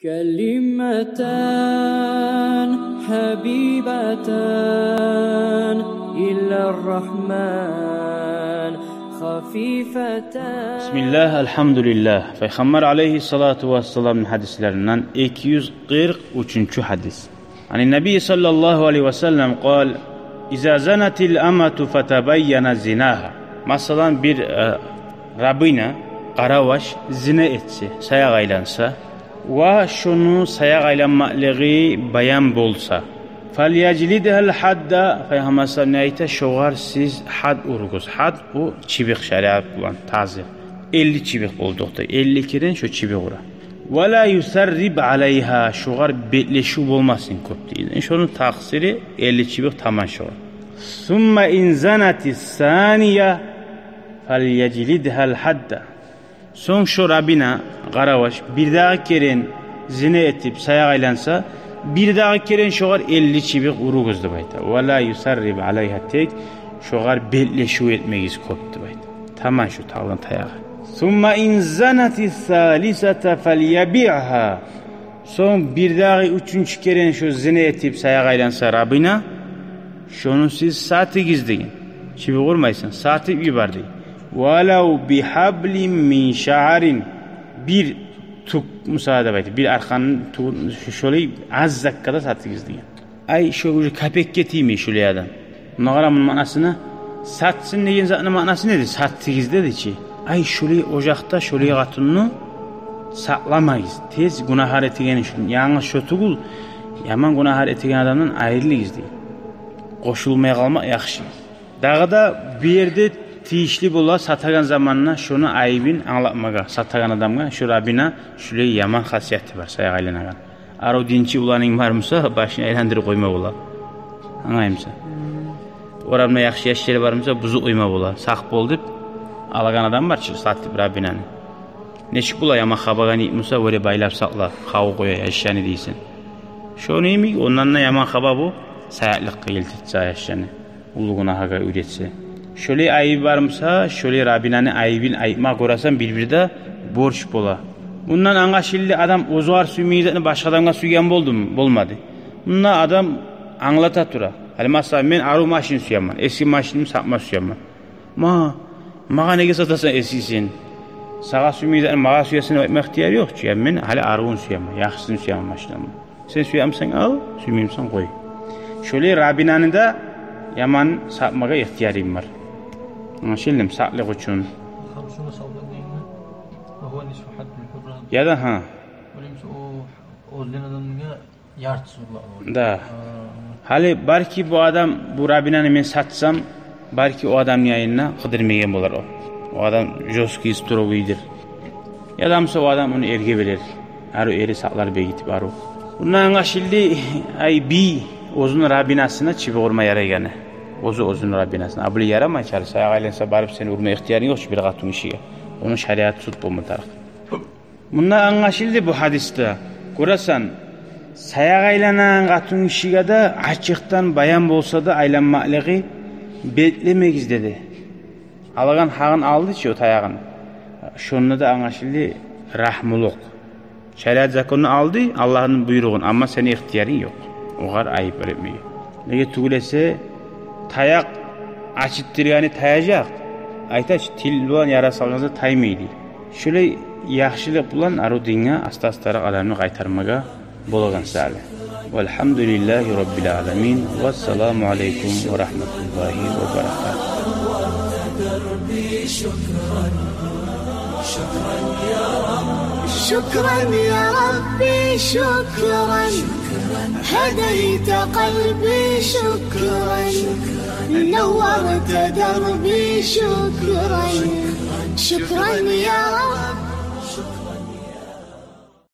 كلمتان حبيبتان إلى الرحمن خفيفتان. Bismillah, elhamdülillah. Peygamber aleyhissalatu vesselam'ın hadislerinden 243. hadis. Hani Nebi sallallahu aleyhi ve sellem kal: İza zanatil amatu fetabayyana zinaha. Masalan bir Rabbine qaravaş zina etse, sayaq aylansa ve şunu sayaq aylanmalığı bayan bolsa, falyajlidhal hadda. Peygamber sallallahu aleyhi ve sellem şoğar siz had uruguz. Had bu çibik şeriat bulan tazir. 50 çibik bolduqda. 50 kiren şu çibik ura. Ve la yusarrib aleyha. Şoğar betleşu bolmasın köp deyil. Şunun taksiri 50 çibik taman şoğar. Summa in zanatis saniye falyajlidhal hadda. Son şu Rabbina qaravaş bir daha keren zina etip sayaq aylansa bir daha keren şoğar 50 çibik uruguzdu bayta. Ve la yusarrib aleyha tek şoğar belleşu etmegiz koptu bayta. Tamam şu tağlan tayağı. Summa in zanatis salisata falyabi'ha. Son bir daha üçüncü keren şu zina etip sayaq aylansa Rabbina şunu siz saati gizleyin. Çibik vurmaysın. Saati ibar deyin. وَلَوْ بِحَبْلٍ مِّنْ شَعَرٍ. Bir tuk müsaade baytı. Bir arkanın şöyle az dakikada saati gizleyin. Ay şu kapek getiymi şöyle adam. Nağaramın manasını satsın neyin zatının manası nedir? Saati gizledi ki. Ay şöyle ocakta şöyle katını saklamayız. Tez günahar etigeni şun. Yalnız şu tukul yaman günahar etigen adamdan ayrılı gizleyin. Koşulmaya kalmak yakşı. Dağda bir yerde tiyişli bola satagan zamanına şunu ayıbın anlatmaga. Satagan adamga şu Rabbina şöyle yaman hasiyeti var sayaq aylanagan. Aro dinçi ulanın varmısa başına eğlendirip koyma bola. Anlayımsa. Oramda yaxşı yaşları varmısa buzu uyma bola. Saq bol dip alagan adam var ki satip Rabbina'nı. Neşik bola yaman xabagan itmusa böyle baylap saqla. Xavu koya yaşyanı deysin. Şunu emi ondan da yaman xaba bu sayaqlık qıyıltitsa yaşyanı. Ulu günahaga üretse. Şöyle ayıp varmısa, şöyle Rabbina'nın ayıbın ayıpma korasan birbirde borç bola. Bundan anlaşıldı adam ozuar sümeyizatını başka adamga süyen boldu mu? Bolmadı. Bundan adam anlata tura. Hali mesela ben aru maşin süyenman. Eski maşinim satma süyenman. Mağa nege satasan eskisin. Sağa sümeyizatını mağa süyesine etme ihtiyarı yok. Yani ben hali aruun süyenman. Yaxşısını süyenman maşinamı. Sen süyenmişsen al, süymeyimsen koy. Şöyle Rabbina'nın da yaman satmaga ihtiyarım var. Anlaşıldım sağlık için. Ya da ha. Da. Hali belki bu adam bu Rabbina'nı men satsam belki o adam yayınına kıdırmayan bolar o. O adam joski strogidir. Ya da o adam onu erge verir. Aru eri saklar be gitip aru. Bundan anlaşıldı ay bi ozun Rabbina'sına çivi vurma yarayganı. Ozun Rabbina'sına. Abli yarama çarı sayaq aylansa barıp seni vurma ihtiyarın yok ki bir qatun işiga. Onun şeriatı tut bu mutaraq. Bundan anlaşıldı bu hadiste. Korasan sayaq aylanan qatun işiga da açıktan bayan bolsa da aylanmalığı beklemegiz dedi. Alagan hağın aldı ki o tayağını. Şonunda da anlaşıldı rahmuluk. Şeriat zakonunu aldı Allah'ın buyruğunu ama senin ihtiyarın yok. Oğar ayıp öğretmeyi. Nege tugulese tayak açıttırganı tayacak. Aytaç til bulan yarasalınızı taymıydı. Şöyle yaxşılık bulan aru dinge asta-astara alanını qaytarmaga bolagan sali. Velhamdülillahi Rabbil alamin. Vesselamu aleykum ve rahmetullahi ve berekatuhu. شكرا يا ربي شكرا هديت قلبي شكرا نورت دربي شكرا شكرا يا رب.